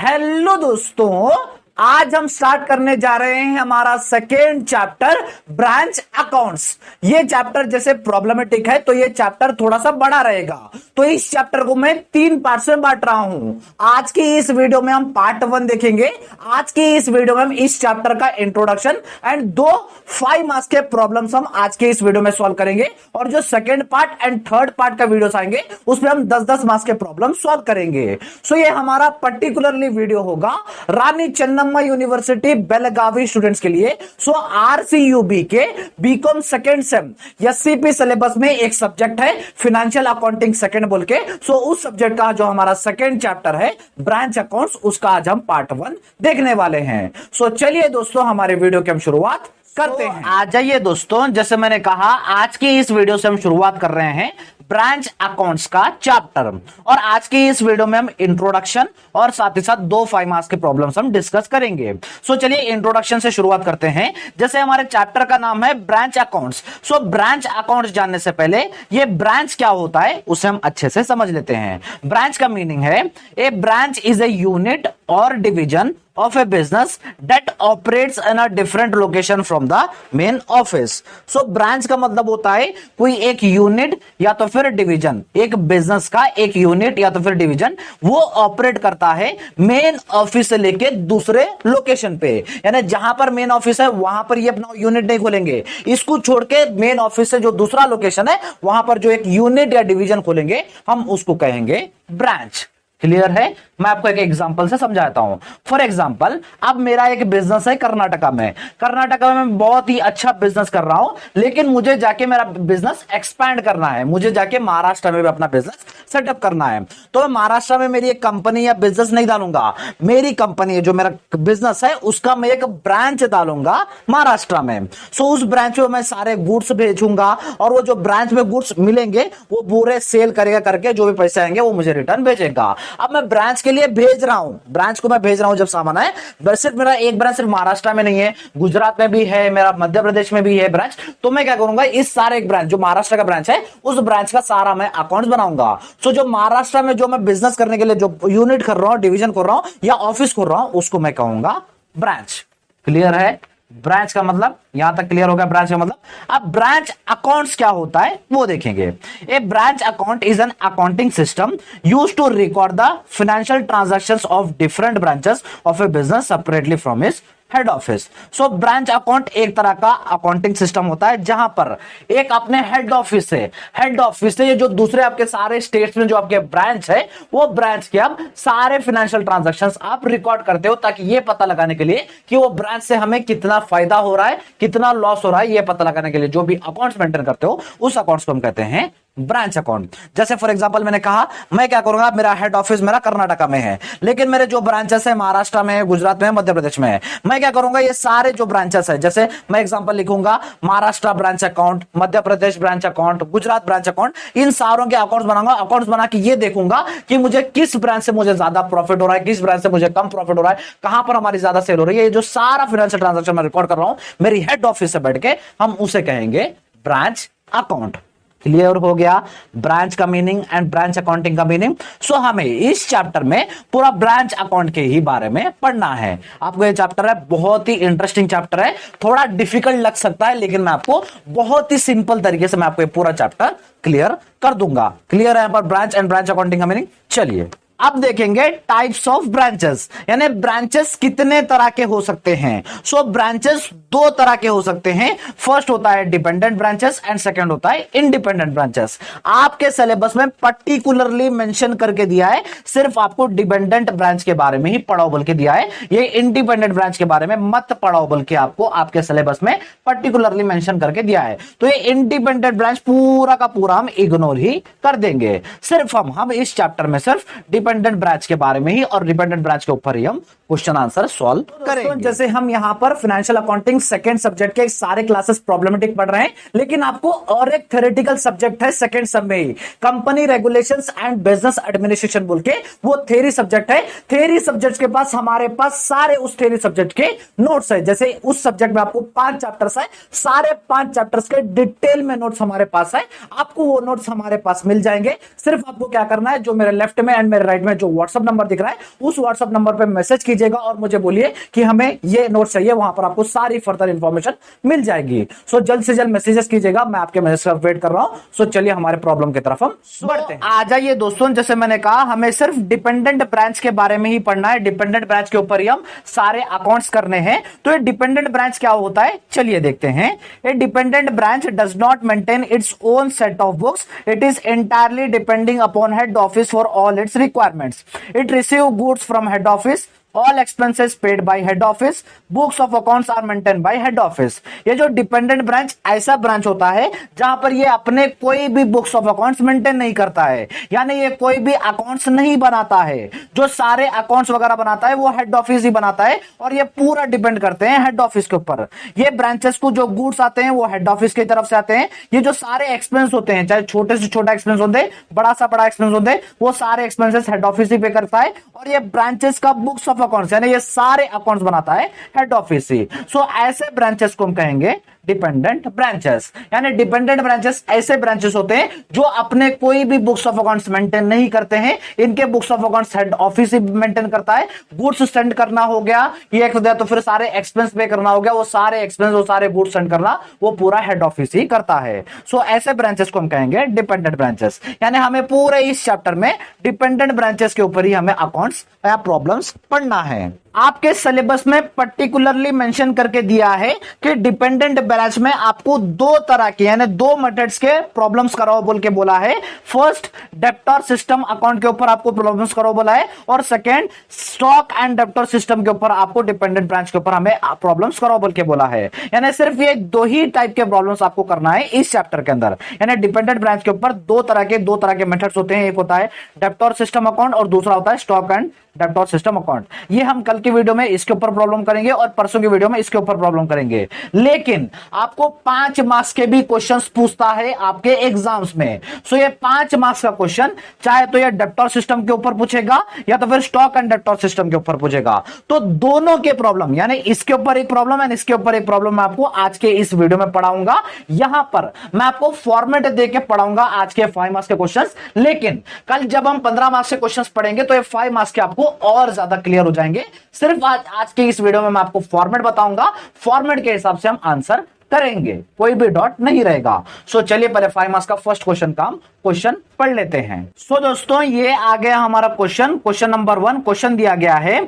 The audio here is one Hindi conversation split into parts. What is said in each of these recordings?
हेलो दोस्तों, आज हम स्टार्ट करने जा रहे हैं हमारा सेकेंड चैप्टर ब्रांच अकाउंट्स। ये चैप्टर जैसे प्रॉब्लमेटिक है तो ये चैप्टर थोड़ा सा बड़ा रहेगा, तो इस चैप्टर को मैं 3 पार्ट में बांट रहा हूं। आज की इस वीडियो में हम पार्ट 1 देखेंगे। आज की इस वीडियो में हम इस चैप्टर का इंट्रोडक्शन एंड 2 5 मार्क्स के प्रॉब्लम्स हम आज के इस वीडियो में सॉल्व करेंगे, और जो second part and third part का वीडियो आएंगे उसमें हम 10-10 मार्क्स के प्रॉब्लम सॉल्व करेंगे। सो ये हमारा पर्टिकुलरली वीडियो होगा रानी चन्नम्मा यूनिवर्सिटी बेलगावी स्टूडेंट्स के लिए। सो आरसीयूबी के BCom second sem SCP syllabus में एक सब्जेक्ट है फाइनेंशियल अकाउंटिंग सेकेंड बोल के। सो उस सब्जेक्ट का जो हमारा सेकेंड चैप्टर है ब्रांच अकाउंट्स, उसका आज हम पार्ट 1 देखने वाले हैं। सो चलिए दोस्तों, हमारे वीडियो की हम शुरुआत करते हैं। आ जाइए दोस्तों, जैसे मैंने कहा आज की इस वीडियो से हम शुरुआत कर रहे हैं ब्रांच अकाउंट्स का चैप्टर, और आज की इस वीडियो में हम इंट्रोडक्शन और साथ ही साथ 2 5 मार्क्स के प्रॉब्लम्स हम डिस्कस करेंगे। सो चलिए इंट्रोडक्शन से शुरुआत करते हैं। जैसे हमारे चैप्टर का नाम है ब्रांच अकाउंट्स, सो ब्रांच अकाउंट्स जानने से पहले ये ब्रांच क्या होता है उसे हम अच्छे से समझ लेते हैं। ब्रांच का मीनिंग है ए ब्रांच इज ए यूनिट और division of a business that operates in a different location from the main office। so branch का मतलब होता है कोई एक यूनिट या तो फिर डिवीजन, एक बिजनेस का एक यूनिट या तो फिर डिवीजन वो ऑपरेट करता है मेन ऑफिस से लेके दूसरे लोकेशन पे। यानी जहां पर मेन ऑफिस है वहां पर ये अपना यूनिट नहीं खोलेंगे, इसको छोड़ के मेन ऑफिस से जो दूसरा लोकेशन है वहां पर जो एक यूनिट या डिवीजन खोलेंगे हम उसको कहेंगे ब्रांच। क्लियर है? मैं आपको एक एग्जांपल से समझाता हूं। फॉर एग्जांपल, अब मेरा एक बिजनेस है कर्नाटका में। कर्नाटका में मैं बहुत ही अच्छा बिजनेस कर रहा हूं, लेकिन मुझे जाके मेरा बिजनेस एक्सपैंड करना है, मुझे जाके महाराष्ट्र में भी अपना बिजनेस सेटअप करना है। तो मैं महाराष्ट्र में मेरी एक कंपनी या बिजनेस नहीं डालूंगा, मेरी कंपनी जो मेरा बिजनेस है उसका मैं एक ब्रांच डालूंगा महाराष्ट्र में। सो उस ब्रांच में मैं सारे गुड्स भेजूंगा, और वो जो ब्रांच में गुड्स मिलेंगे वो पूरे सेल करेगा, करके जो भी पैसे आएंगे वो मुझे रिटर्न भेजेगा। अब मैं ब्रांच के लिए भेज रहा हूं, ब्रांच को मैं भेज रहा हूं जब सामान है, बस सिर्फ मेरा एक ब्रांच सिर्फ महाराष्ट्र में नहीं है, गुजरात में भी है, मेरा मध्य प्रदेश में भी है ब्रांच। तो मैं क्या करूंगा, इस सारे एक ब्रांच जो महाराष्ट्र का ब्रांच है उस ब्रांच का सारा मैं अकाउंट्स बनाऊंगा। सो जो महाराष्ट्र में जो मैं बिजनेस करने के लिए जो यूनिट कर रहा हूं, डिवीजन कर रहा हूं या ऑफिस खोल रहा हूं, उसको मैं कहूंगा ब्रांच। क्लियर है? ब्रांच का मतलब यहां तक क्लियर हो गया। ब्रांच का मतलब, अब ब्रांच अकाउंट्स क्या होता है वो देखेंगे। A branch account is an accounting system used to record the financial transactions of different branches of a business separately from its head office. So branch account एक तरह का अकाउंटिंग सिस्टम होता है जहां पर एक अपने हेड ऑफिस से जो दूसरे आपके सारे स्टेट्स में जो आपके ब्रांच है वो ब्रांच के अब सारे फाइनेंशियल ट्रांजैक्शंस आप रिकॉर्ड करते हो, ताकि ये पता लगाने के लिए कि वो ब्रांच से हमें कितना फायदा हो रहा है कितना लॉस हो रहा है, ये पता लगाने के लिए जो भी अकाउंट्स मेंटेन करते हो उस अकाउंट्स को हम कहते हैं ब्रांच अकाउंट। जैसे फॉर एग्जांपल मैंने कहा मैं क्या करूंगा, मेरा हेड ऑफिस मेरा कर्नाटका में है, लेकिन मेरे जो ब्रांचेस है महाराष्ट्र में है, गुजरात में है, मध्य प्रदेश में है। मैं क्या करूंगा, ये सारे जो ब्रांचेस है, जैसे मैं एग्जांपल लिखूंगा Maharashtra branch account, Madhya Pradesh branch account, Gujarat branch account, इन सारों के अकाउंट्स बनाऊंगा। अकाउंट्स बना के ये देखूंगा कि मुझे किस ब्रांच से मुझे ज्यादा प्रॉफिट हो रहा है, किस ब्रांच से मुझे कम प्रॉफिट हो रहा है, कहां पर हमारी ज्यादा सेल हो रही है। ये जो सारा फाइनेंशियल ट्रांजैक्शन मैं रिकॉर्ड कर रहा हूं मेरी हेड ऑफिस से बैठ के, हम उसे कहेंगे ब्रांच अकाउंट। क्लियर हो गया ब्रांच का मीनिंग एंड ब्रांच अकाउंटिंग का मीनिंग। सो हमें इस चैप्टर में पूरा ब्रांच अकाउंट के ही बारे में पढ़ना है। आपको ये चैप्टर है बहुत ही इंटरेस्टिंग चैप्टर है, थोड़ा डिफिकल्ट लग सकता है, लेकिन मैं आपको बहुत ही सिंपल तरीके से मैं आपको ये पूरा चैप्टर क्लियर कर दूंगा। क्लियर है यहाँ पर ब्रांच एंड ब्रांच अकाउंटिंग का मीनिंग। चलिए अब देखेंगे टाइप्स ऑफ ब्रांचेस, यानी ब्रांचेस कितने तरह के हो सकते हैं। सो ब्रांचेस 2 तरह के हो सकते हैं। फर्स्ट होता है डिपेंडेंट ब्रांचेस एंड सेकंड होता है इंडिपेंडेंट ब्रांचेस। आपके सिलेबस में पर्टिकुलरली मेंशन करके दिया है, सिर्फ आपको डिपेंडेंट ब्रांच के बारे में ही पढ़ाओ बोल के दिया है, ये इंडिपेंडेंट ब्रांच के बारे में मत पढ़ाओ बोल के आपको आपके सिलेबस में पर्टिकुलरली मेंशन करके दिया है। तो ये इंडिपेंडेंट ब्रांच पूरा का पूरा हम इग्नोर ही कर देंगे। सिर्फ हम इस चैप्टर में सिर्फ डिपेंडेंट ब्रांच के बारे में ही और डिपेंडेंट ब्रांच के ऊपर ही हम क्वेश्चन आंसर सॉल्व करेंगे। जैसे हम यहाँ पर फाइनेंशियल अकाउंटिंग सेकंड सब्जेक्ट के सारे क्लासेस प्रॉब्लमेटिक पढ़ रहे हैं, लेकिन आपको और एक थ्योरेटिकल सब्जेक्ट है सेकंड सब में ही, company regulations and business administration बोल के, वो थ्योरी सब्जेक्ट है। थ्योरी सब्जेक्ट के पास हमारे पास सारे उस थ्योरी सब्जेक्ट के नोट्स है। जैसे उस सब्जेक्ट में आपको 5 चैप्टर्स है, सारे 5 चैप्टर्स के डिटेल में नोट्स हमारे पास है। आपको वो नोट्स हमारे पास मिल जाएंगे। सिर्फ आपको क्या करना है, जो मेरे लेफ्ट में एंड मेरे साइड में जो व्हाट्सअप नंबर दिख रहा है उस व्हाट्सअप नंबर पे मैसेज कीजिएगा और मुझे बोलिए कि हमें ये नोट चाहिए, वहां पर आपको सारी फर्दर इंफॉर्मेशन मिल जाएगी। सो जल्द से जल्द मैसेजेस कीजिएगा, मैं आपके मैसेज का वेट कर रहा हूं। सो चलिए हमारे प्रॉब्लम की तरफ हम बढ़ते हैं। आ जाइए दोस्तों, जैसे मैंने कहा हमें सिर्फ डिपेंडेंट ब्रांच के बारे में ही पढ़ना है, डिपेंडेंट ब्रांच के ऊपर ही हम सारे अकाउंट्स करने हैं। तो ये डिपेंडेंट ब्रांच क्या होता है चलिए देखते हैं। A dependent branch does not maintain its own set of books, it is entirely depending upon head office for all its requirements, it receive goods from head office, all expenses paid by head office, books of accounts are maintained by head office। ये जो डिपेंडेंट ब्रांच ऐसा ब्रांच होता है जहां पर ये अपने कोई भी बुक्स ऑफ अकाउंट्स मेंटेन नहीं करता है, यानी ये कोई भी अकाउंट्स नहीं बनाता है। जो सारे अकाउंट्स वगैरह बनाता है वो हेड ऑफिस ही बनाता है और ये पूरा डिपेंड करते हैं हेड ऑफिस के ऊपर। ये ब्रांचेस को जो गुड्स आते हैं वो हेड ऑफिस की तरफ से आते हैं। ये जो सारे एक्सपेंस होते हैं, चाहे छोटे से छोटा एक्सपेंस होते हैं, बड़ा सा बड़ा एक्सपेंस होते हैं, वो सारे एक्सपेंसेस हेड ऑफिस ही पे करता है। और ये ब्रांचेस का बुक्स ऑफ अकाउंट्स यानी ये सारे अकाउंट्स बनाता है हेड ऑफिस ही। सो ऐसे ब्रांचेस को हम कहेंगे डिपेंडेंट ब्रांचेस। यानी डिपेंडेंट ब्रांचेस ऐसे ब्रांचेस होते हैं जो अपने कोई भी बुक्स ऑफ अकाउंट्स मेंटेन नहीं करते हैं, इनके books of accounts head office he maintain करता है। गुड्स सेंड करना हो गया ये तो फिर सारे एक्सपेंस पे करना हो गया, वो सारे एक्सपेंस वो सारे गुड्स सेंड करना वो पूरा हेड ऑफिस ही करता है। सो ऐसे ब्रांचेस को हम कहेंगे डिपेंडेंट ब्रांचेस। यानी हमें पूरे इस चैप्टर में डिपेंडेंट ब्रांचेस के ऊपर ही हमें अकाउंट्स या प्रॉब्लम्स पढ़ना है। आपके सिलेबस में पर्टिकुलरली मेंशन करके दिया है कि डिपेंडेंट ब्रांच में आपको दो तरह के यानी दो मेथड्स के प्रॉब्लम्स कराओ बोल के बोला है। फर्स्ट डेब्टर सिस्टम अकाउंट के ऊपर आपको प्रॉब्लम्स कराओ बोला है और second stock and debtor system के ऊपर आपको डिपेंडेंट ब्रांच के ऊपर हमें प्रॉब्लम्स कराओ बोल के बोला है। यानी सिर्फ ये दो ही टाइप के प्रॉब्लम्स आपको करना है इस चैप्टर के अंदर। यानी डिपेंडेंट ब्रांच के ऊपर दो तरह के मेथड्स होते हैं, एक होता है डेब्टर सिस्टम अकाउंट और दूसरा होता है stock and debtor system account. ये हम कल की वीडियो में इसके ऊपर प्रॉब्लम करेंगे और परसों की वीडियो में इसके ऊपर प्रॉब्लम करेंगे। लेकिन आपको 5 मार्क्स के भी क्वेश्चंस पूछता है आपके एग्जाम्स में। सो ये 5 मार्क्स का क्वेश्चन चाहे तो ये डेब्टर सिस्टम के ऊपर पूछेगा या तो फिर स्टॉक एंड डेब्टर सिस्टम के ऊपर पूछेगा। तो दोनों के प्रॉब्लम यानी इसके ऊपर एक प्रॉब्लम एंड इसके ऊपर एक प्रॉब्लम मैं आपको आज के इस वीडियो में पढ़ाऊंगा। यहां पर मैं आपको फॉर्मेट देके पढ़ाऊंगा आज के 5 मार्क्स के क्वेश्चंस। लेकिन कल जब हम 15 मार्क्स के क्वेश्चंस पढ़ेंगे तो ये 5 मार्क्स के आपको और ज्यादा क्लियर हो जाएंगे। सिर्फ आज के इस वीडियो में मैं आपको फॉर्मेट बताऊंगा, फॉर्मेट के हिसाब से हम आंसर करेंगे, कोई भी डॉट नहीं रहेगा। सो चलिए पहले 5 मार्क्स का फर्स्ट क्वेश्चन पढ़ लेते हैं। सो दोस्तों ये आ गया हमारा क्वेश्चन नंबर 1। क्वेश्चन दिया गया है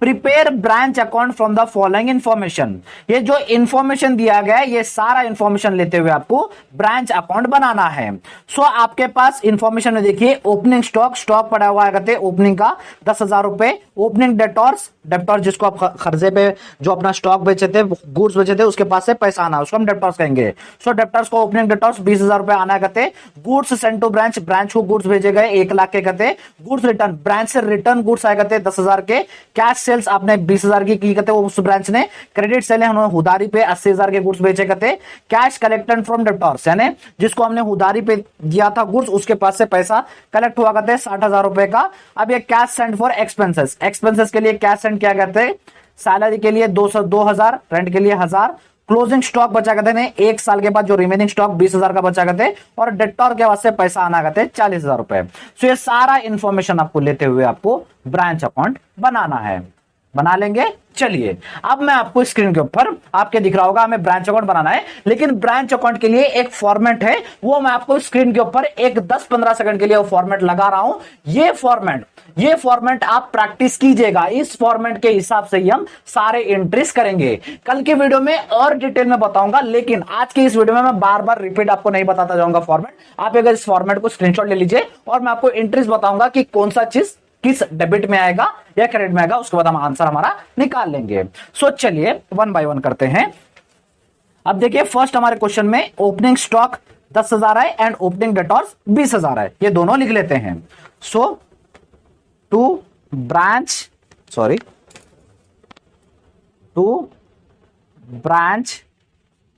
prepare branch account from the following information. ये जो इंफॉर्मेशन दिया गया है ये सारा इंफॉर्मेशन लेते हुए आपको ब्रांच अकाउंट बनाना है। सो आपके पास इंफॉर्मेशन में देखिए ओपनिंग स्टॉक पड़ा हुआ है कहते ओपनिंग का 10,000 रुपए। ओपनिंग डेब्टर्स जिसको आप खर्चे पे जो अपना स्टॉक बेचे थे, गुड्स बेचे थे, उसके पास से पैसा आना उसको हम डेब्टर्स कहेंगे। सो डेब्टर्स को ओपनिंग डेब्टर्स 20,000 रुपए आना कहते। गुड्स सेंड टू ब्रांच को गुड्स भेजे गए 1 लाख के कहते। गुड्स रिटर्न ब्रांच से रिटर्न गुड्स आए कहते 10,000 के। कैश सेल्स आपने 20,000 की कहते वो उस ब्रांच ने। क्रेडिट सेल है उन्होंने उधारी पे 80,000 के गुड्स बेचे कहते। कैश कलेक्टेड फ्रॉम डेब्टर्स यानी जिसको हमने उधारी पे दिया था गुड्स उसके पास से पैसा कलेक्ट हुआ कहते 60,000 रुपए का। अब ये कैश सेंड फॉर एक्सपेंसेस के लिए कैश सेंड किया कहते। सैलरी के लिए 2,000, रेंट के लिए 1,000। क्लोजिंग स्टॉक बचा कहते हैं 1 साल के बाद जो रिमेनिंग स्टॉक 20,000 का बचा कहते और डेब्टर के वास्ते पैसा आना कहते 40,000 रुपए। सो ये सारा इंफॉर्मेशन आपको लेते हुए आपको ब्रांच अकाउंट बनाना है। बना लेंगे। चलिए अब मैं आपको स्क्रीन के ऊपर आपके दिख रहा होगा हमें ब्रांच अकाउंट बनाना है, लेकिन ब्रांच अकाउंट के लिए एक फॉर्मेट है वो मैं आपको स्क्रीन के ऊपर एक 10-15 सेकंड के लिए वो फॉर्मेट लगा रहा हूं। ये फॉर्मेट आप प्रैक्टिस कीजिएगा। इस फॉर्मेट के हिसाब से ही हम सारे एंट्रीज करेंगे। कल के वीडियो में और डिटेल में बताऊंगा, लेकिन आज के इस वीडियो में मैं बार बार रिपीट आपको नहीं बताता जाऊंगा फॉर्मेट। आप अगर इस फॉर्मेट को स्क्रीनशॉट ले लीजिए और मैं आपको एंट्रीज बताऊंगा कि कौन सा चीज किस डेबिट में आएगा या क्रेडिट में आएगा, उसके बाद हम आंसर हमारा निकाल लेंगे। सो चलिए 1 बाय 1 करते हैं। अब देखिए फर्स्ट हमारे क्वेश्चन में ओपनिंग स्टॉक 10,000 है एंड ओपनिंग डेब्टर्स 20,000 है। ये दोनों लिख लेते हैं। सो टू ब्रांच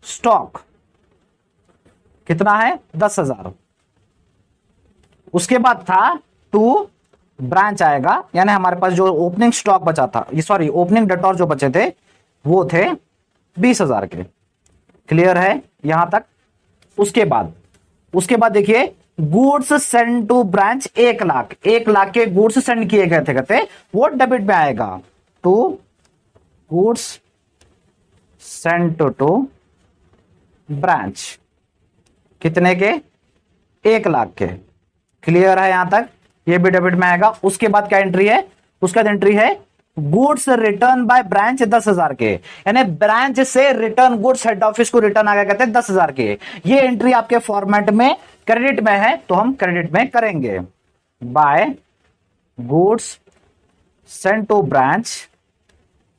स्टॉक कितना है 10,000। उसके बाद था टू ब्रांच आएगा यानी हमारे पास जो ओपनिंग स्टॉक बचा था ओपनिंग डेब्टर जो बचे थे वो थे 20,000 के। क्लियर है यहां तक। उसके बाद देखिए goods send to branch 1 lakh, 1 lakh के गुड्स सेंड किए गए थे कहते, वो डेबिट में आएगा। To goods send to branch, कितने के? 1 लाख के। क्लियर है यहां तक? ये भी डेबिट में आएगा। उसके बाद क्या एंट्री है? उसका एंट्री है गुड्स रिटर्न बाय ब्रांच 10,000 के, यानी ब्रांच से रिटर्न गुड्स हेड ऑफिस को रिटर्न आ गया कहते हैं 10,000 के। ये एंट्री आपके फॉर्मेट में क्रेडिट में है, तो हम क्रेडिट में करेंगे। By goods send to branch,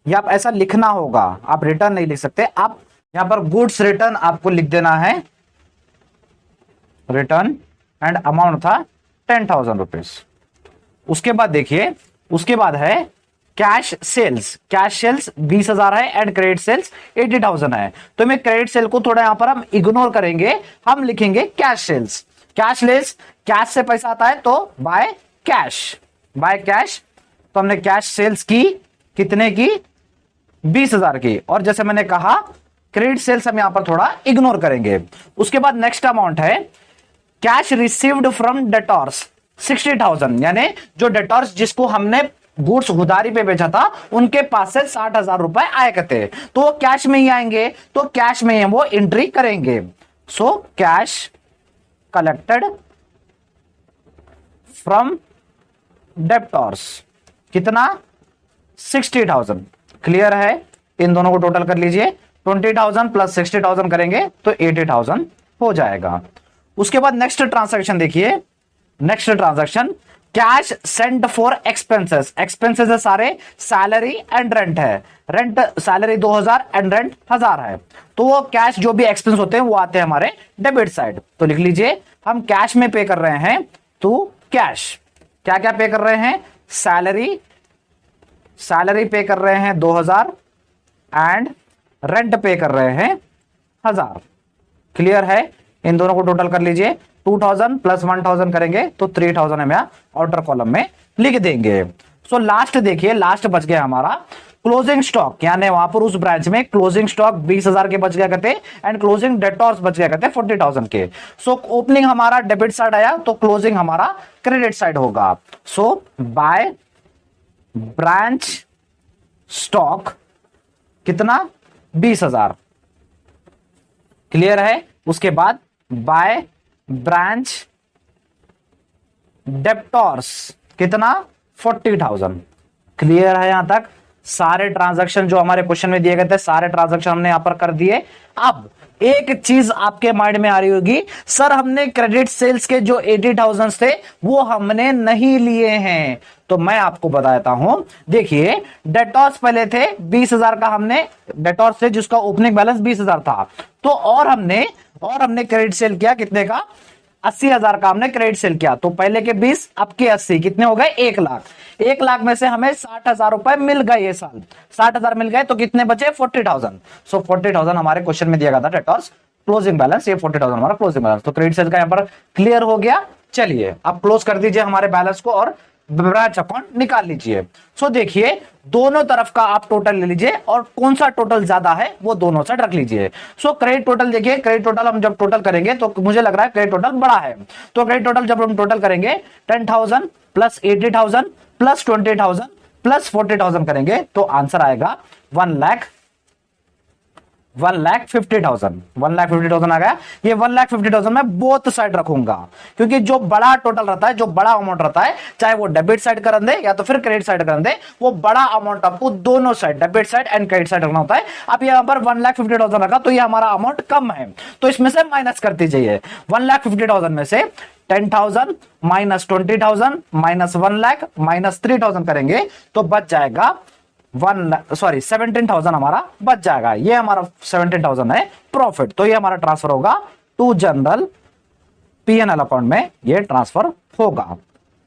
या आप ऐसा लिखना होगा, आप रिटर्न नहीं लिख सकते, आप यहां पर गुड्स रिटर्न आपको लिख देना है, रिटर्न एंड अमाउंट था 10,000 रुपीज। उसके बाद देखिए, उसके बाद है कैश सेल्स। कैश सेल्स 20,000 है एंड क्रेडिट सेल्स 80,000 है। तो मैं क्रेडिट सेल को थोड़ा यहां पर हम इग्नोर करेंगे, हम लिखेंगे cash sales. Cash sales, cash से पैसा आता है तो बाय कैश, बाय कैश। तो हमने कैश सेल्स की, कितने की? 20,000 की। और जैसे मैंने कहा क्रेडिट सेल्स हम यहां पर थोड़ा इग्नोर करेंगे। उसके बाद नेक्स्ट अमाउंट है कैश रिसीव्ड फ्रॉम डेटर्स 60,000, यानी जो डेटर्स जिसको हमने गुड्स उधारी पे बेचा था उनके पास से 60,000 रुपए आए कहते, तो वो कैश में ही आएंगे, तो कैश में ही वो एंट्री करेंगे। So cash collected from debtors, कितना? 60,000। क्लियर है? इन दोनों को टोटल कर लीजिए, 20,000 प्लस 60,000 करेंगे तो 80,000 हो जाएगा। उसके बाद नेक्स्ट ट्रांजैक्शन देखिए, next transaction cash send for expenses. Expenses है सारे, सैलरी एंड रेंट है। रेंट सैलरी 2,000 एंड रेंट 1,000 है, तो वो कैश जो भी एक्सपेंस होते हैं वो आते हैं हमारे डेबिट साइड। तो लिख लीजिए हम कैश में पे कर रहे हैं, तो कैश क्या क्या पे कर रहे हैं? सैलरी, सैलरी पे कर रहे हैं 2,000 एंड रेंट पे कर रहे हैं 1,000। क्लियर है? इन दोनों को टोटल कर लीजिए, 2,000 प्लस 1,000 करेंगे तो 3,000 हम यहां आउटर कॉलम में लिख देंगे। सो लास्ट देखिए, लास्ट बच गया हमारा क्लोजिंग स्टॉक, यानी वहां पर उस ब्रांच में क्लोजिंग स्टॉक 20,000 के बच गया करते एंड क्लोजिंग डेटर्स बच गया करते 40,000 के। सो ओपनिंग हमारा डेबिट साइड आया तो क्लोजिंग हमारा क्रेडिट साइड होगा। सो बाय ब्रांच स्टॉक कितना? 20,000। क्लियर है? उसके बाद बाय ब्रांच डेप्टर्स कितना? 40,000। क्लियर है यहां तक? सारे ट्रांजैक्शन जो हमारे क्वेश्चन में दिए गए थे सारे ट्रांजैक्शन हमने यहां पर कर दिए। अब एक चीज आपके माइंड में आ रही होगी, सर हमने क्रेडिट सेल्स के जो 80,000 थे वो हमने नहीं लिए हैं। तो मैं आपको बताता हूं, देखिए डेटर्स पहले थे 20,000 का, हमने डेटर्स से जिसका ओपनिंग बैलेंस 20,000 था, तो और हमने क्रेडिट सेल किया कितने का? 80,000 का हमने क्रेडिट सेल किया। तो पहले के 20 अब के 80 कितने हो गए? 1,00,000। 1,00,000 में से हमें 60,000 रुपए मिल गए ये साल, 60,000 मिल गए, तो कितने बचे? 40,000। सो 40,000 हमारे क्वेश्चन में दिया गया था डेटर्स क्लोजिंग बैलेंस, ये 40,000 हमारा क्लोजिंग बैलेंस। तो क्रेडिट सेल का यहां पर क्लियर हो गया। चलिए अब क्लोज कर दीजिए हमारे बैलेंस को और ब्रांच अकाउंट निकाल लीजिए। सो देखिए दोनों तरफ का आप टोटल ले लीजिए और कौन सा टोटल ज्यादा है वो दोनों साइड रख लीजिए। सो क्रेडिट टोटल देखिए, क्रेडिट टोटल हम जब टोटल करेंगे तो मुझे लग रहा है क्रेडिट टोटल बड़ा है। तो क्रेडिट टोटल जब हम टोटल करेंगे 10,000 प्लस 80,000 प्लस 20,000 प्लस 40,000 करेंगे तो आंसर आएगा 1,50,000 आ गया। ये 1,50,000 में बोथ साइड रखूंगा, क्योंकि जो बड़ा टोटल रहता है, जो बड़ा अमाउंट रहता है, चाहे वो डेबिट साइड कर दे या तो फिर क्रेडिट साइड कर दे, वो बड़ा अमाउंट आपको दोनों side debit side and credit side रखना होता है। अब यहां पर 1,50,000 रखा तो ये हमारा अमाउंट कम है, तो इसमें से माइनस करती जाइए। 1,50,000 में से 10,000 माइनस 20,000 माइनस 1,00,000 माइनस 3,000 करेंगे तो बच जाएगा 17,000 हमारा बच जाएगा। ये हमारा 17,000 है प्रॉफिट, तो ये हमारा ट्रांसफर होगा टू जनरल P&L अकाउंट में, ये ट्रांसफर होगा।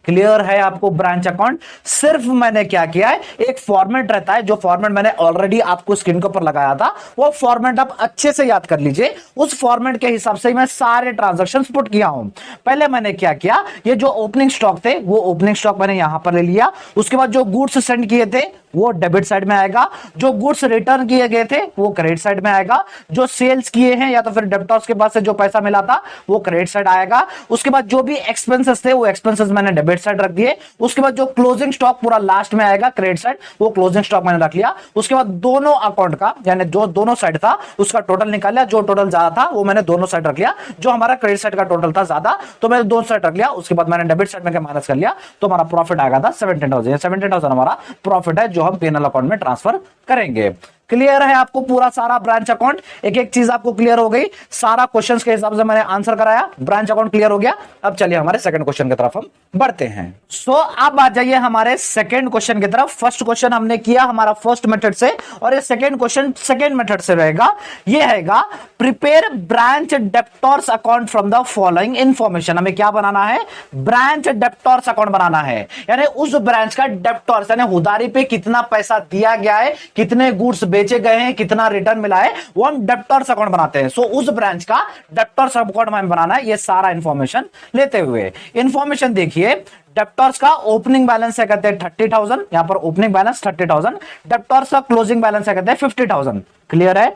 क्लियर है आपको ब्रांच अकाउंट? सिर्फ मैंने क्या किया है, एक फॉर्मेट रहता है, जो फॉर्मेट मैंने ऑलरेडी आपको स्क्रीन के ऊपर लगाया था, वो फॉर्मेट आप अच्छे से याद कर लीजिए। उस फॉर्मेट के हिसाब से मैं सारे ट्रांजैक्शंस पुट किया हूं। पहले मैंने क्या किया, ये जो ओपनिंग स्टॉक थे वो ओपनिंग स्टॉक मैंने यहां पर ले लिया। उसके बाद जो गुड्स सेंड किए थे वो डेबिट साइड में आएगा, जो गुड्स रिटर्न किए गए थे वो क्रेडिट साइड में आएगा, जो सेल्स किए हैं या तो फिर डेब्टर्स के पास से जो पैसा मिला था वो क्रेडिट साइड आएगा। उसके बाद जो भी एक्सपेंसेस थे वो एक्सपेंसेस मैंने डेबिट साइड रख दिए। उसके बाद जो क्लोजिंग स्टॉक पूरा लास्ट में आएगा क्रेडिट साइड, वो क्लोजिंग स्टॉक मैंने रख लिया। उसके बाद दोनों अकाउंट का यानी जो दोनों साइड था उसका टोटल निकाल लिया, जो टोटल ज्यादा था वो मैंने दोनों साइड रख लिया, जो हमारा क्रेडिट साइड का टोटल था ज्यादा तो मैंने दोनों साइड रख लिया। उसके बाद मैंने डेबिट साइड में माइनस कर लिया तो हमारा प्रॉफिट आ गया था 17,000। 17,000 हमारा प्रॉफिट है जो हम पीएनएल अकाउंट में ट्रांसफर करेंगे। क्लियर है आपको पूरा सारा ब्रांच अकाउंट? एक एक चीज आपको क्लियर हो गई, सारा क्वेश्चंस के हिसाब से मैंने आंसर कराया, ब्रांच अकाउंट क्लियर हो गया। अब चलिए हमारे सेकंड क्वेश्चन की तरफ हम बढ़ते हैं। सो अब आ जाइए हमारे सेकंड क्वेश्चन की तरफ। फर्स्ट क्वेश्चन हमने किया हमारा फर्स्ट मेथड से और ये सेकंड क्वेश्चन सेकंड मेथड से रहेगा। ये रहेगा prepare branch debtors account from the following information. हमें क्या बनाना है? ब्रांच डेब्टर्स अकाउंट बनाना है, यानी उस ब्रांच का डेब्टर्स यानी उधारी पे कितना पैसा दिया गया है, कितने गुड्स बेचे गए हैं, कितना रिटर्न मिला है, वो हम डेब्टर्स अकाउंट बनाते हैं। सो उस ब्रांच का डेब्टर्स अकाउंट हमें बनाना है। ये सारा इंफॉर्मेशन लेते हुए इंफॉर्मेशन देखिए, डेब्टर्स का ओपनिंग बैलेंस है कहते हैं 30,000, यहां पर ओपनिंग बैलेंस 30,000। डेब्टर्स का क्लोजिंग बैलेंस है कहते हैं 50,000। क्लियर है?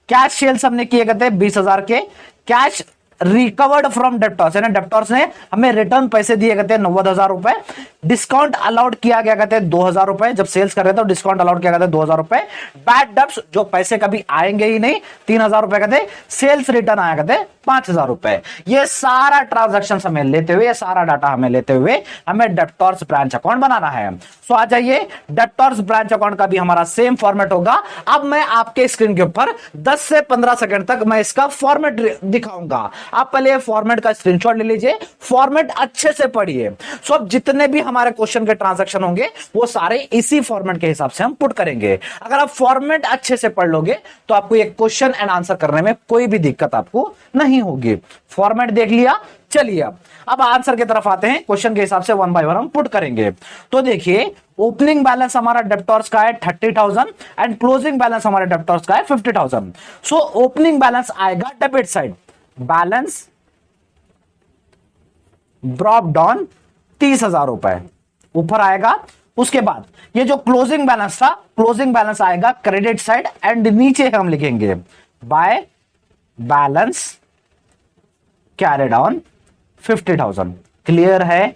कैश सेल्स हमने किए कहते हैं 20,000 के। कैश रिकवर्ड फ्रॉम डेब्टर्स यानी डेब्टर्स ने हमें रिटर्न पैसे दिए कहते हैं 90,000 रुपए। डिस्काउंट अलाउड किया गया कहते हैं 2,000 रुपए, जब सेल्स कर रहे थे तो डिस्काउंट अलाउड किया कहते हैं 2,000 रुपए। बैड डेब्ट्स जो पैसे कभी आएंगे ही नहीं 3,000 रुपए कहते हैं। सेल्स रिटर्न आया कहते हैं 5,000 रुपए। ये सारा ट्रांजैक्शन हमें लेते हुए, सारा डाटा हमें लेते हुए हमें डेब्टर्स ब्रांच अकाउंट बनाना है। सो आ जाइए, डेब्टर्स ब्रांच अकाउंट का भी हमारा सेम फॉर्मेट होगा। अब मैं आपके स्क्रीन के ऊपर 10 से 15 सेकंड तक मैं इसका फॉर्मेट दिखाऊंगा। आप पहले फॉर्मेट का स्क्रीनशॉट ले लीजिए, फॉर्मेट अच्छे से पढ़िए। सो अब जितने भी हमारे क्वेश्चन के ट्रांजैक्शन होंगे वो सारे इसी फॉर्मेट के हिसाब से हम पुट करेंगे। अगर आप फॉर्मेट अच्छे से पढ़ लोगे तो आपको ये क्वेश्चन एंड आंसर करने में कोई भी दिक्कत आपको नहीं होगी। फॉर्मेट देख लिया, चलिए अब आंसर की तरफ आते हैं। क्वेश्चन के हिसाब से वन बाय वन हम पुट करेंगे। तो देखिए, ओपनिंग बैलेंस हमारा डेब्टर्स का है 30,000 एंड क्लोजिंग बैलेंस हमारे डेब्टर्स का है 50,000। सो ओपनिंग बैलेंस आएगा debit side, balance drop down 30,000 रुपए ऊपर आएगा। उसके बाद ये जो क्लोजिंग बैलेंस था, क्लोजिंग बैलेंस आएगा क्रेडिट साइड एंड नीचे हम लिखेंगे by balance carried on 50,000। Clear है?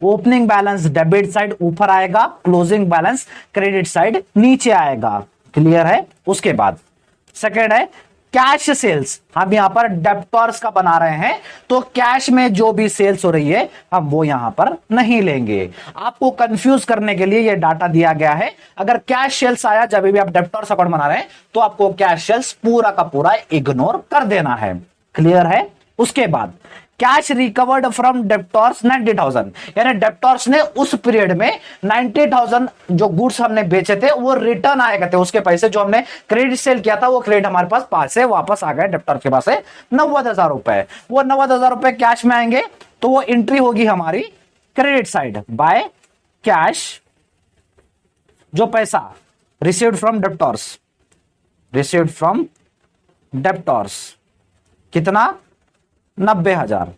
ओपनिंग बैलेंस डेबिट साइड ऊपर आएगा, क्लोजिंग बैलेंस क्रेडिट साइड नीचे आएगा। क्लियर है? उसके बाद सेकेंड है कैश सेल्स। हम यहां पर डेब्टर्स का बना रहे हैं तो कैश में जो भी सेल्स हो रही है हम वो यहां पर नहीं लेंगे। आपको कंफ्यूज करने के लिए ये डाटा दिया गया है। अगर कैश सेल्स आया जब भी आप डेब्टर्स अकाउंट बना रहे हैं तो आपको कैश सेल्स पूरा का पूरा इग्नोर कर देना है। क्लियर है? उसके बाद कैश रिकवर्ड फ्रॉम डेब्टर्स 90,000, यानी डेब्टर्स ने उस पीरियड में 90,000 जो गुड्स हमने बेचे थे वो रिटर्न आए थे। उसके पैसे जो हमने क्रेडिट सेल किया था वो क्रेडिट हमारे पास से वापस आ गए डेब्टर के पास से 90,000 रुपए। वो 90,000 रुपए कैश में आएंगे तो वो एंट्री होगी हमारी क्रेडिट साइड बाय कैश, जो पैसा received from debtors, received from debtors कितना 90,000।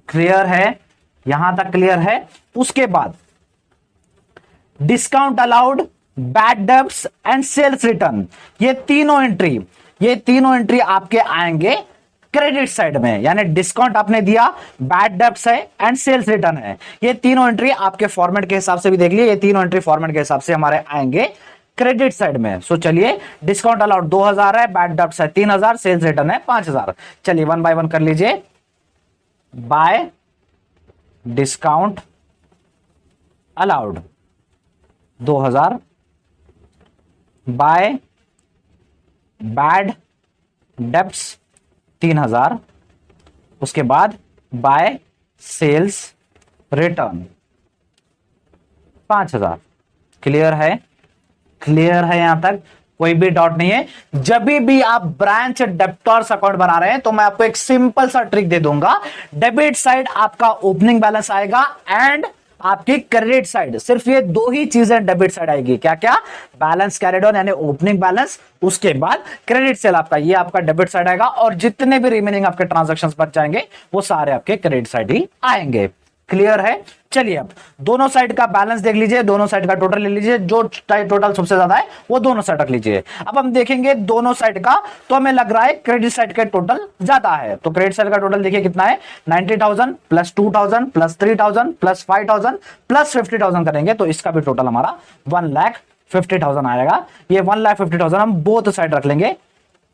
क्लियर है? यहां तक क्लियर है? उसके बाद discount allowed, bad debts and sales return, ये तीनों एंट्री आपके आएंगे क्रेडिट साइड में, यानी डिस्काउंट आपने दिया, बैड डेब्ट्स है एंड सेल्स रिटर्न है। ये तीनों एंट्री आपके फॉर्मेट के हिसाब से भी देख लिए, ये तीनों एंट्री फॉर्मेट के हिसाब से हमारे आएंगे क्रेडिट साइड में। सो चलिए, डिस्काउंट अलाउड 2,000 है, बैड डेब्ट्स है 3,000, सेल्स रिटर्न है 5,000। चलिए वन बाय वन कर लीजिए। Bye discount allowed 2,000, by bad debts 3,000, उसके बाद बाय सेल्स रिटर्न 5,000। क्लियर है? क्लियर है? यहां तक कोई भी डाउट नहीं है? जब भी आप ब्रांच डेब्टर्स अकाउंट बना रहे हैं तो मैं आपको एक सिंपल सा ट्रिक दे दूंगा। डेबिट साइड आपका ओपनिंग बैलेंस आएगा एंड आपकी क्रेडिट साइड, सिर्फ ये दो ही चीजें डेबिट साइड आएगी। क्या क्या? बैलेंस कैरिड ऑन यानी ओपनिंग बैलेंस, उसके बाद क्रेडिट सेल आपका, ये आपका डेबिट साइड आएगा और जितने भी रिमेनिंग आपके ट्रांजैक्शंस बच जाएंगे वो सारे आपके क्रेडिट साइड ही आएंगे। क्लियर है। चलिए अब दोनों साइड का बैलेंस देख लीजिए, दोनों साइड का टोटल ले लीजिए, जो टोटल सबसे ज्यादा है वो दोनों साइड रख लीजिए। अब हम देखेंगे दोनों साइड का, तो हमें लग रहा है क्रेडिट साइड का टोटल ज्यादा है। तो क्रेडिट साइड का टोटल देखिए कितना है, 90,000 प्लस 2,000 प्लस 3,000 प्लस 5,000 प्लस 50,000 करेंगे तो इसका भी टोटल हमारा 1,50,000 आएगा। ये 1,50,000 हम बोथ साइड रख लेंगे,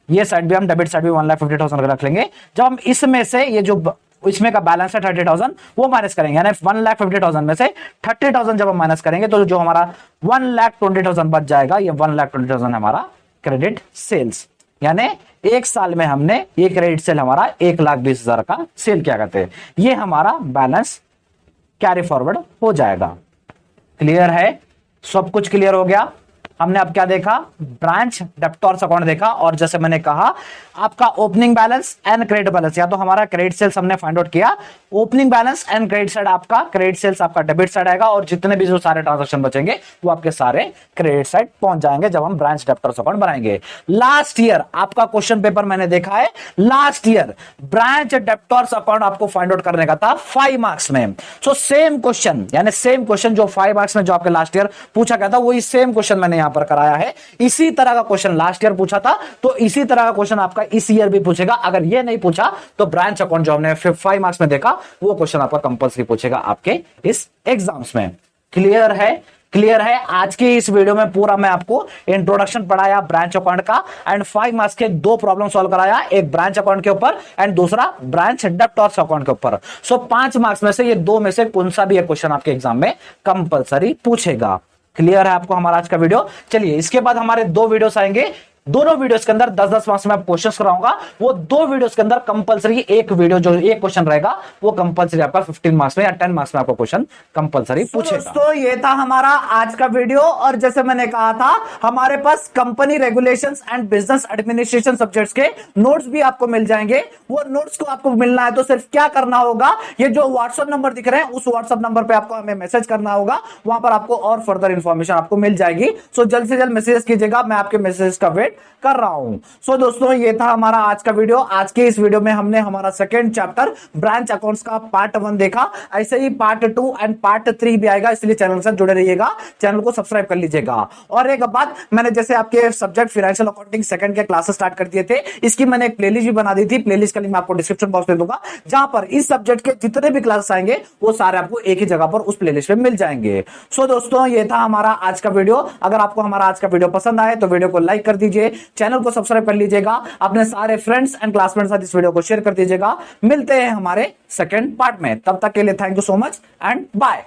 ये साइड भी हम डेबिट साइड भी 1,50,000 रख लेंगे। जब हम इसमें से ये जो इसमें का बैलेंस है 30,000 वो माइनस करेंगे, यानी 1,50,000 में से 30,000 जब हम माइनस करेंगे तो जो हमारा 1,20,000 बच जाएगा, ये 1,20,000 हमारा क्रेडिट सेल्स, यानी एक साल में हमने ये क्रेडिट सेल हमारा 1,20,000 का सेल किया करते हैं, ये हमारा बैलेंस कैरी फॉरवर्ड हो जाएगा। क्लियर है, सब कुछ क्लियर हो गया। हमने अब क्या देखा, ब्रांच डेब्टर्स अकाउंट देखा, और जैसे मैंने कहा आपका opening balance and credit balance, या तो हमारा क्रेडिट सेल्स हमने फाइंड आउट किया, opening balance and credit side आपका क्रेडिट सेल्स आपका डेबिट साइड आएगा, और जितने भी जो सारे ट्रांजैक्शन बचेंगे वो आपके सारे क्रेडिट साइड पहुंच जाएंगे जब हम ब्रांच डेब्टर्स अकाउंट बनाएंगे। लास्ट ईयर आपका क्वेश्चन पेपर मैंने देखा है, last year branch debtors account आपको फाइंड आउट करने का था 5 मार्क्स में। सो सेम क्वेश्चन, यानी सेम क्वेश्चन जो 5 मार्क्स में जो आपके लास्ट ईयर पूछा गया था वही सेम क्वेश्चन मैंने यहां पर कराया है। इसी तरह का क्वेश्चन लास्ट ईयर पूछा था, तो इसी तरह का क्वेश्चन आपका इस ईयर भी पूछेगा। अगर ये नहीं पूछा तो ब्रांच अकाउंट जो हमने 5 मार्क्स में देखा वो क्वेश्चन आपका कंपल्सरी पूछेगा आपके इस एग्जाम्स में। क्लियर है, क्लियर है। आज की इस वीडियो में पूरा मैं आपको इंट्रोडक्शन पढ़ाया ब्रांच अकाउंट का, एंड 5 मार्क्स के 2 प्रॉब्लम सॉल्व कराया, एक ब्रांच अकाउंट के ऊपर एंड दूसरा ब्रांच डेब्टर्स अकाउंट के ऊपर। सो 5 मार्क्स में से ये 2 में से कौन सा भी एक क्वेश्चन आपके एग्जाम में कंपल्सरी पूछेगा। क्लियर है आपको हमारा आज का वीडियो। चलिए इसके बाद हमारे 2 वीडियोस आएंगे, दोनों वीडियोस के अंदर 10-10 मार्क्स में क्वेश्चंस कराऊंगा। वो 2 वीडियोस के अंदर कंपलसरी एक वीडियो जो एक क्वेश्चन रहेगा वो कंपलसरी आपका 15 मार्क्स में या 10 मार्क्स में आपको क्वेश्चन कंपलसरी पूछेगा। दोस्तों ये था हमारा आज का वीडियो, और जैसे मैंने कहा था हमारे पास company regulations and business administration subjects के नोट्स भी आपको मिल जाएंगे। वो नोट्स को आपको मिलना है तो सिर्फ क्या करना होगा, ये जो व्हाट्सएप नंबर दिख रहे हैं उस व्हाट्सएप नंबर पे आपको हमें मैसेज करना होगा, वहां पर आपको और फर्दर इंफॉर्मेशन आपको मिल जाएगी। सो जल्द से जल्द मैसेज कीजिएगा, मैं आपके मैसेज का वेट कर रहा हूं। सो दोस्तों ये था हमारा आज का वीडियो। आज के इस वीडियो में हमने हमारा सेकंड चैप्टर ब्रांच अकाउंट्स का पार्ट 1 देखा, ऐसे ही पार्ट 2 एंड पार्ट 3 भी आएगा, इसलिए चैनल के साथ जुड़े रहिएगा, चैनल को सब्सक्राइब कर लीजिएगा। और एक बात, मैंने जैसे आपके सब्जेक्ट फाइनेंशियल अकाउंटिंग सेकंड के क्लासेस स्टार्ट कर दिए थे, इसकी मैंने एक प्लेलिस्ट भी बना दी थी, प्लेलिस्ट का लिंक मैं आपको डिस्क्रिप्शन बॉक्स में दूंगा, जहां पर इस सब्जेक्ट के जितने भी क्लासेस आएंगे वो सारे आपको एक ही जगह पर उस प्लेलिस्ट में मिल जाएंगे। सो दोस्तों ये था हमारा आज का वीडियो। अगर आपको हमारा आज का वीडियो पसंद आए तो वीडियो को लाइक कर दीजिए, चैनल को सब्सक्राइब कर लीजिएगा, अपने सारे फ्रेंड्स एंड क्लासमेट के साथ इस वीडियो को शेयर कर दीजिएगा। मिलते हैं हमारे सेकंड पार्ट में, तब तक के लिए thank you so much and bye.